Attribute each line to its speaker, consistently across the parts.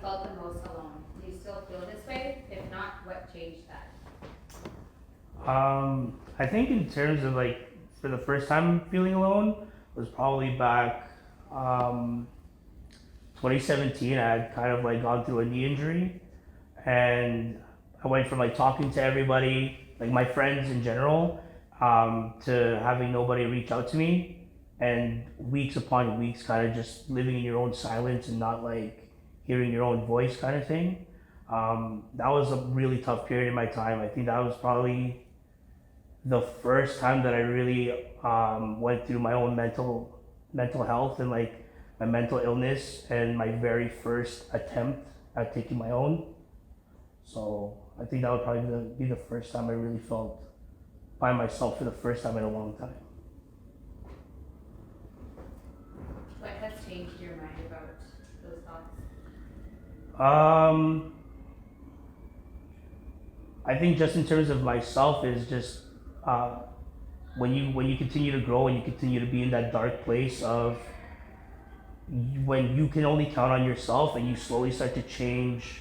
Speaker 1: felt the most alone. Do you still feel this way? If not, what changed that?
Speaker 2: I think in terms of like for the first time feeling alone was probably back um, 2017. I had kind of like gone through a knee injury, and I went from like talking to everybody, like my friends in general, to having nobody reach out to me, and weeks upon weeks, kind of just living in your own silence and not like hearing your own voice, kind of thing. That was a really tough period in my time. I think that was probably the first time that I really went through my own mental health and like my mental illness and my very first attempt at taking my own. So I think that would probably be the first time I really felt by myself for the first time in a long time.
Speaker 1: What has changed your mind about those thoughts?
Speaker 2: Um, I think just in terms of myself is just uh, when you continue to grow and you continue to be in that dark place of when you can only count on yourself and you slowly start to change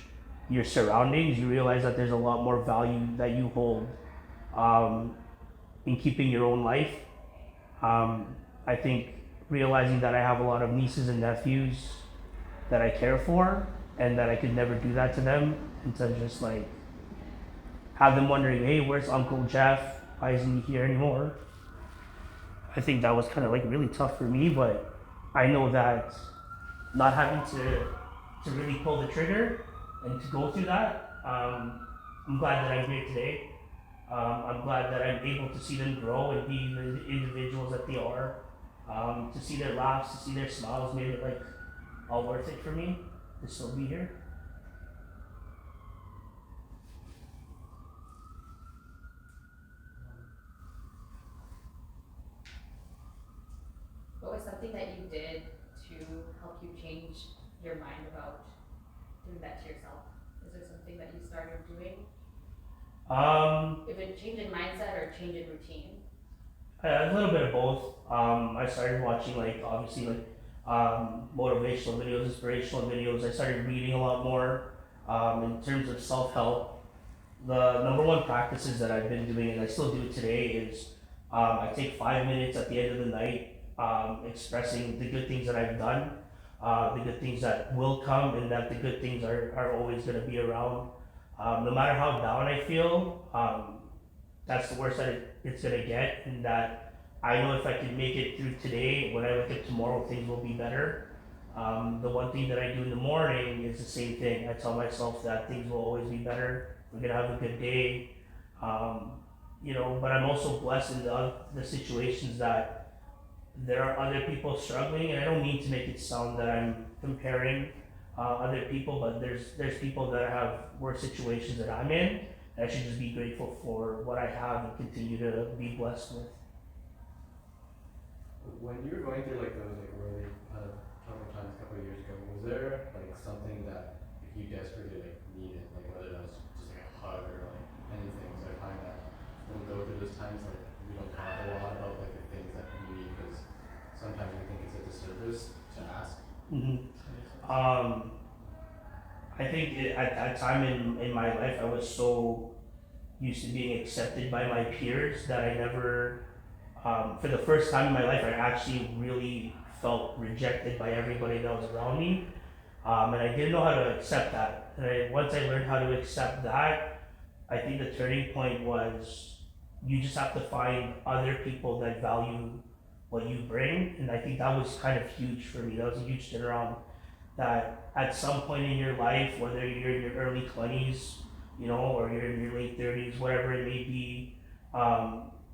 Speaker 2: your surroundings, you realize that there's a lot more value that you hold um, in keeping your own life. I think realizing that I have a lot of nieces and nephews that I care for and that I could never do that to them, and to just like have them wondering, hey, where's Uncle Jeff? Why isn't he here anymore? I think that was kind of like really tough for me, but I know that not having to really pull the trigger and to go through that, I'm glad that I'm here today. I'm glad that I'm able to see them grow and be the individuals that they are. To see their laughs, to see their smiles made it like all worth it for me to still be here.
Speaker 1: What was something that you did to help you change your mind about doing that to yourself? Is there something that you started doing? If it change in mindset or change in routine?
Speaker 2: A little bit of both. I started watching like obviously like motivational videos, inspirational videos. I started reading a lot more. In terms of self help, the number one practices that I've been doing and I still do it today is I take 5 minutes at the end of the night, expressing the good things that I've done, the good things that will come, and that the good things are always going to be around. No matter how down I feel, that's the worst that it's going to get, and that I know if I can make it through today, when I look at tomorrow, things will be better. The one thing that I do in the morning is the same thing. I tell myself that things will always be better. We're gonna have a good day. Um, but I'm also blessed in the situations that there are other people struggling, and I don't mean to make it sound that I'm comparing other people, but there's people that have worse situations that I'm in. And I should just be grateful for what I have and continue to be blessed with.
Speaker 3: When you were going through like those like really tougher times a couple of years ago, was there like something that you desperately like needed, like whether that was just like a hug or like anything? So I find that when we go through those times, like we don't talk a lot about like the things that we need because sometimes we think it's a disservice to ask.
Speaker 2: Mm-hmm. I think at that time in my life, I was so used to being accepted by my peers that I never, for the first time in my life, I actually really felt rejected by everybody that was around me. And I didn't know how to accept that. And once I learned how to accept that, I think the turning point was you just have to find other people that value what you bring. And I think that was kind of huge for me. That was a huge turnaround that at some point in your life, whether you're in your early 20s, or you're in your late 30s, whatever it may be,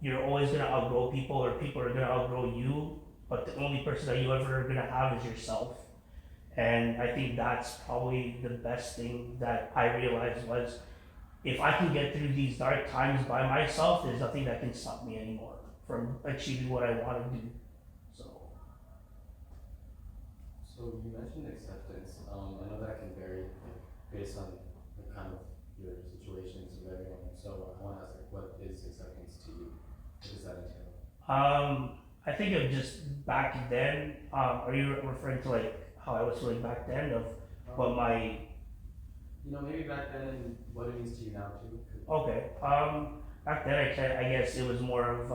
Speaker 2: you're always going to outgrow people or people are going to outgrow you. But the only person that you ever are going to have is yourself. And I think that's probably the best thing that I realized was if I can get through these dark times by myself, there's nothing that can stop me anymore from achieving what I want to do. So,
Speaker 3: So you mentioned acceptance. I know that can vary like, based on the kind of your situations and everything. So I want to ask, like, what is acceptance to you? What does that entail?
Speaker 2: I think of just back then. Are you referring to like how I was feeling back then of what
Speaker 3: Um,
Speaker 2: my
Speaker 3: you know, maybe back then and what it means to you now too.
Speaker 2: Okay. Back then I guess it was more of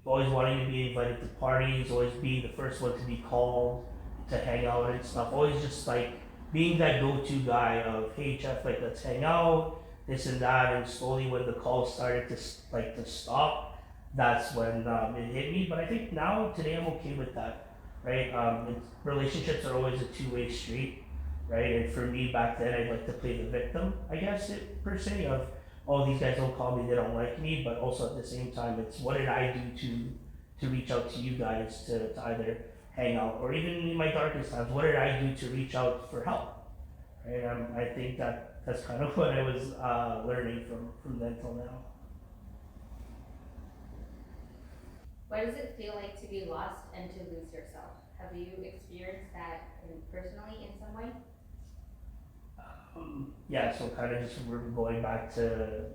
Speaker 2: always wanting to be invited to parties, always being the first one to be called to hang out and stuff. Always just like being that go-to guy of, hey Jeff, like let's hang out, this and that. And slowly when the calls started to to stop, that's when it hit me. But I think now today I'm okay with that, right? Relationships are always a two-way street, right? And for me back then, I'd like to play the victim, I guess per se, of oh these guys don't call me, they don't like me. But also at the same time, it's what did I do to reach out to you guys to either hang out, or even in my darkest times, what did I do to reach out for help? Right? I think that's kind of what I was learning from then till now.
Speaker 1: What does it feel like to be lost and to lose yourself? Have you experienced that personally in some way?
Speaker 2: Yeah, so kind of just we're going back to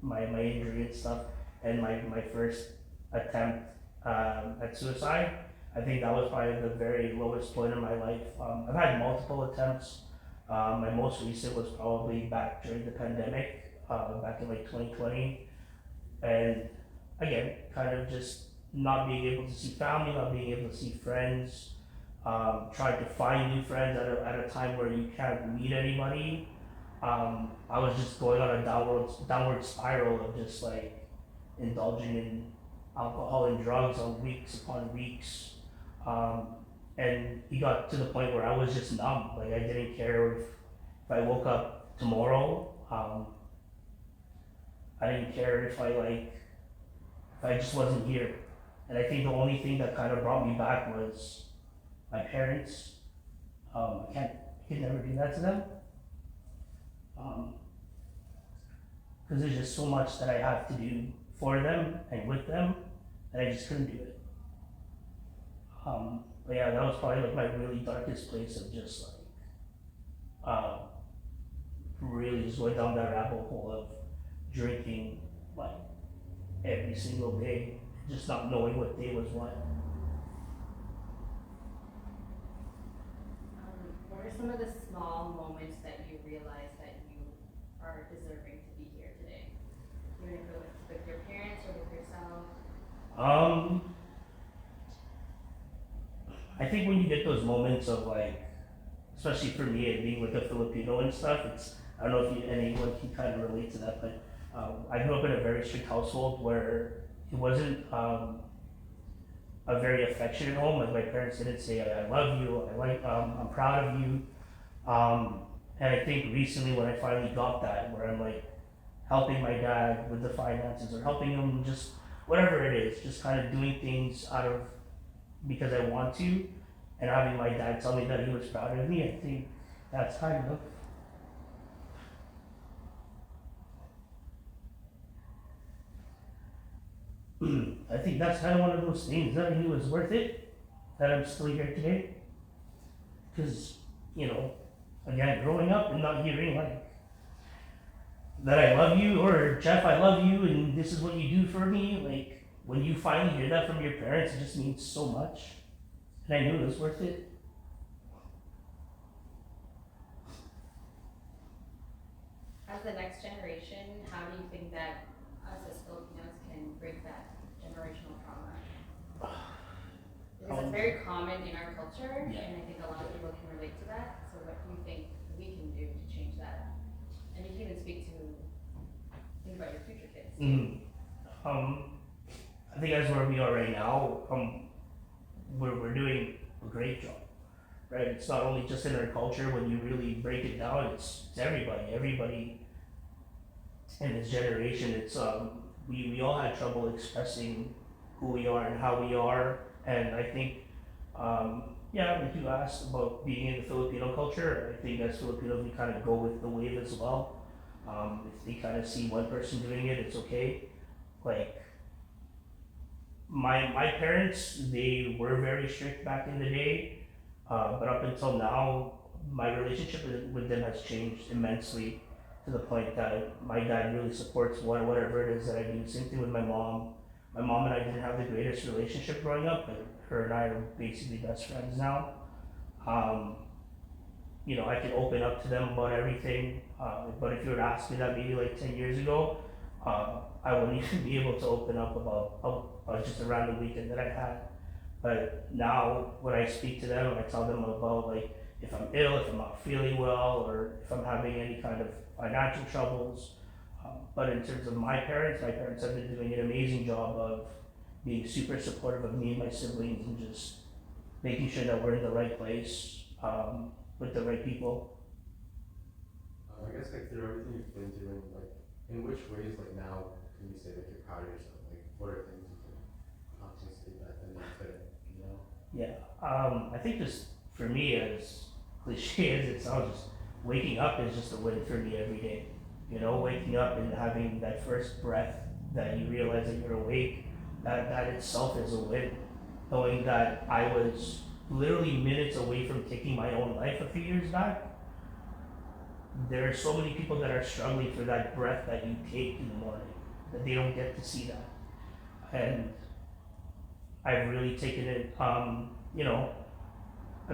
Speaker 2: my injury and stuff, and my first attempt at suicide. I think that was probably the very lowest point in my life. I've had multiple attempts. My most recent was probably back during the pandemic, back in like 2020, and again, kind of just not being able to see family, not being able to see friends, trying to find new friends at a time where you can't meet anybody. I was just going on a downward spiral of just like indulging in alcohol and drugs on weeks upon weeks. Um, and it got to the point where I was just numb. Like I didn't care if I woke up tomorrow. I didn't care if I just wasn't here. And I think the only thing that kind of brought me back was my parents. I could never do that to them. Because there's just so much that I have to do for them and with them, and I just couldn't do it. But yeah, that was probably like my really darkest place of just really just going down that rabbit hole of drinking like every single day, just not knowing what day was what.
Speaker 1: What are some of the small moments that you realize that you are deserving to be here today? Even if it was with your parents or with yourself?
Speaker 2: I think when you get those moments of like, especially for me, it being like a Filipino and stuff, it's I don't know if anyone can kind of relate to that, but I grew up in a very strict household where it wasn't a very affectionate home. Like my parents didn't say I love you, I'm proud of you. And I think recently when I finally got that, where I'm like helping my dad with the finances or helping him just whatever it is, just kind of doing things out of because I want to, and having my dad tell me that he was proud of me, I think that's kind of I think that's kind of one of those things that he was worth it, that I'm still here today. Because, again, growing up and not hearing like that I love you or Jeff, I love you and this is what you do for me, like when you finally hear that from your parents, it just means so much. And I knew it was worth it.
Speaker 1: As the next generation, how do you think that us as Filipinos can break that generational trauma? Because it's very common in our culture,
Speaker 2: Yeah.
Speaker 1: and I think a lot of people can relate to that. So what do you think we can do to change that? And you can even think about your future kids.
Speaker 2: I think as where we are right now, we're doing a great job, right? It's not only just in our culture. When you really break it down, it's everybody in this generation. It's we all had trouble expressing who we are and how we are, and I think like you asked about being in the Filipino culture, I think as Filipinos we kind of go with the wave as well. If they kind of see one person doing it, it's okay. Like my parents, they were very strict back in the day, but up until now, my relationship with them has changed immensely to the point that my dad really supports whatever it is that I do. Same thing with my mom. My mom and I didn't have the greatest relationship growing up, but her and I are basically best friends now. I can open up to them about everything. But if you were to ask me that maybe like 10 years ago, I wouldn't even be able to open up about just a random weekend that I had. But now when I speak to them, I tell them about like if I'm ill, if I'm not feeling well, or if I'm having any kind of financial troubles. But in terms of my parents have been doing an amazing job of being super supportive of me and my siblings and just making sure that we're in the right place with the right people.
Speaker 3: I guess like through everything you've been through, and like in which ways like now can you say that you're proud of yourself? Like what are things you can consciously back then that you couldn't, you know?
Speaker 2: Yeah, I think just for me, as cliche as it sounds, just waking up is just a win for me every day. Waking up and having that first breath that you realize that you're awake, that itself is a win. Knowing that I was literally minutes away from taking my own life a few years back, there are so many people that are struggling for that breath that you take in the morning, that they don't get to see that. And I've really taken it, I've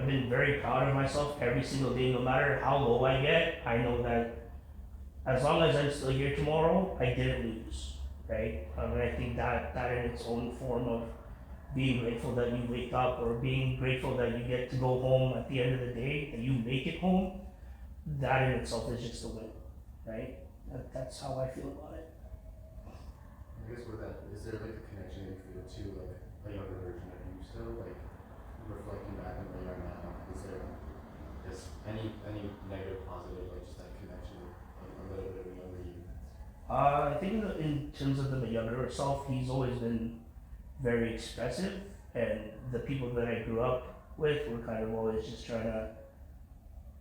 Speaker 2: been very proud of myself every single day, no matter how low I get. I know that as long as I'm still here tomorrow, I didn't lose, right? And I think that in its own form of being grateful that you wake up, or being grateful that you get to go home at the end of the day, that you make it home, that in itself is just a win, right? That's how I feel about it.
Speaker 3: I guess with that, is there like a connection you feel to like a younger version of you still? Like reflecting back on where you are now, is there just any negative, positive, like just that connection with like, a little bit of a younger you?
Speaker 2: I think in terms of the younger self, he's always been very expressive, and the people that I grew up with were kind of always just trying to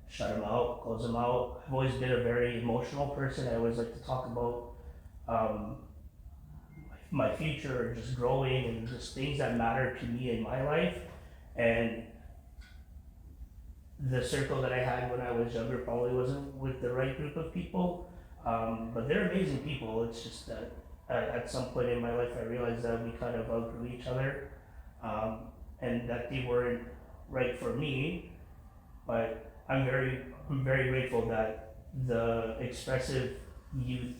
Speaker 2: shut him out, close him out. I've always been a very emotional person. I always like to talk about um, my future, or just growing, and just things that matter to me in my life. And the circle that I had when I was younger probably wasn't with the right group of people. But they're amazing people. It's just that at some point in my life, I realized that we kind of outgrew each other, um, and that they weren't right for me. But I'm very grateful that the expressive youth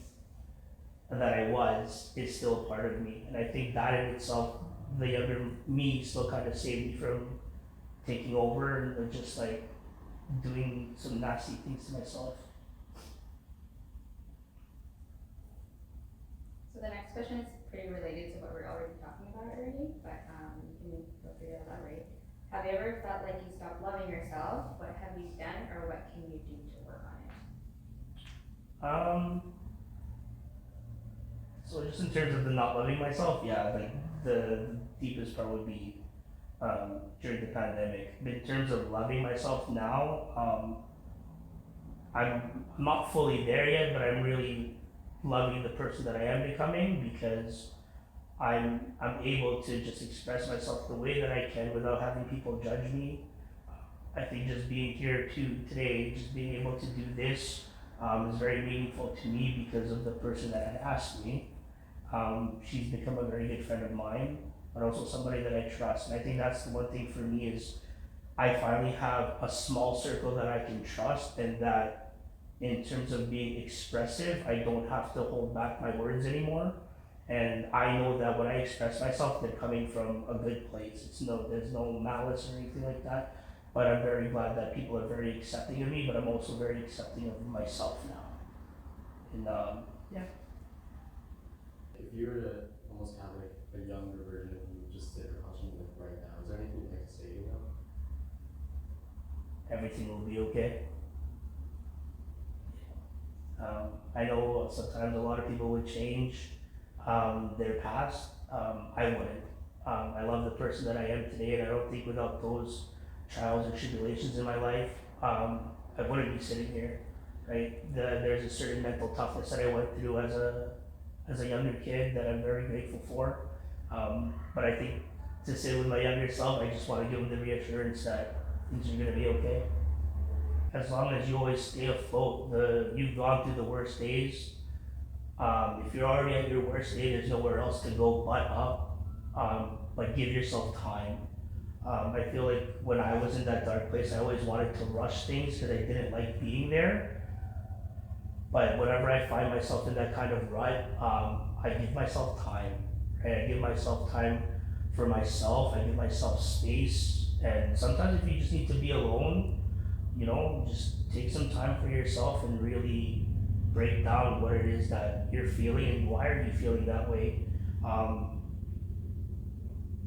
Speaker 2: that I was is still a part of me, and I think that in itself, the younger me still kind of saved me from taking over and just like doing some nasty things to myself.
Speaker 1: So the next question is pretty related to what we're already talking about already, but you can feel free to elaborate. Have you ever felt like you stopped loving yourself? What have you done, or what can you do to work on it?
Speaker 2: So just in terms of the not loving myself, yeah, like the deepest part would be during the pandemic. But in terms of loving myself now, I'm not fully there yet, but I'm really loving the person that I am becoming, because I'm able to just express myself the way that I can without having people judge me. I think just being here today, just being able to do this is very meaningful to me because of the person that had asked me. She's become a very good friend of mine, but also somebody that I trust. And I think that's the one thing for me is I finally have a small circle that I can trust, and that in terms of being expressive, I don't have to hold back my words anymore. And I know that when I express myself, they're coming from a good place. There's no malice or anything like that. But I'm very glad that people are very accepting of me, but I'm also very accepting of myself now. And yeah.
Speaker 3: If you were to almost have like a younger version of you just sit across from you like right now, is there anything you'd like to say to them?
Speaker 2: Everything will be okay. I know sometimes a lot of people would change their past. I wouldn't. I love the person that I am today, and I don't think without those trials and tribulations in my life, I wouldn't be sitting here. Right? There's a certain mental toughness that I went through as a younger kid that I'm very grateful for. But I think to sit with my younger self, I just want to give them the reassurance that things are going to be okay. As long as you always stay afloat, you've gone through the worst days. If you're already at your worst day, there's nowhere else to go but up. But give yourself time. I feel like when I was in that dark place, I always wanted to rush things because I didn't like being there. But whenever I find myself in that kind of rut, I give myself time. Right? I give myself time for myself. I give myself space. And sometimes if you just need to be alone, you know, just take some time for yourself and really break down what it is that you're feeling and why are you feeling that way.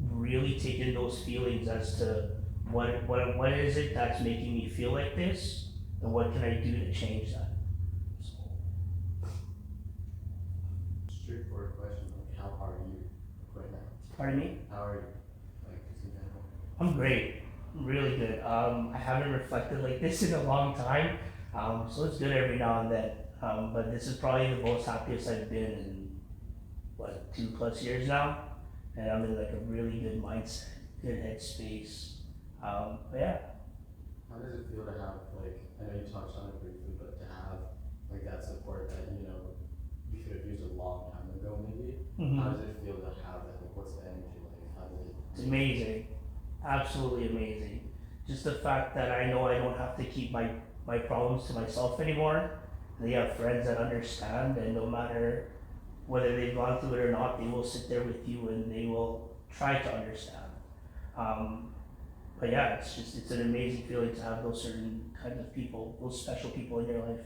Speaker 2: Really take in those feelings as to what is it that's making me feel like this, and what can I do to change that. So,
Speaker 3: Straightforward question, like how are you right now?
Speaker 2: pardon me?
Speaker 3: How are you? Like just in general.
Speaker 2: I'm great. I'm really good. I haven't reflected like this in a long time, so it's good every now and then. But this is probably the most happiest I've been in what 2+ years now, and I'm in like a really good mindset, good headspace. But yeah,
Speaker 3: How does it feel to have like I know you touched on it briefly, but to have like that support that you know you could have used a long time ago maybe? How does it feel to have that? Like what's the energy like? How does it
Speaker 2: it's amazing, absolutely amazing. Just the fact that I know I don't have to keep my problems to myself anymore. They have friends that understand, and no matter whether they've gone through it or not, they will sit there with you and they will try to understand. Um, but yeah, it's an amazing feeling to have those certain kinds of people, those special people in your life.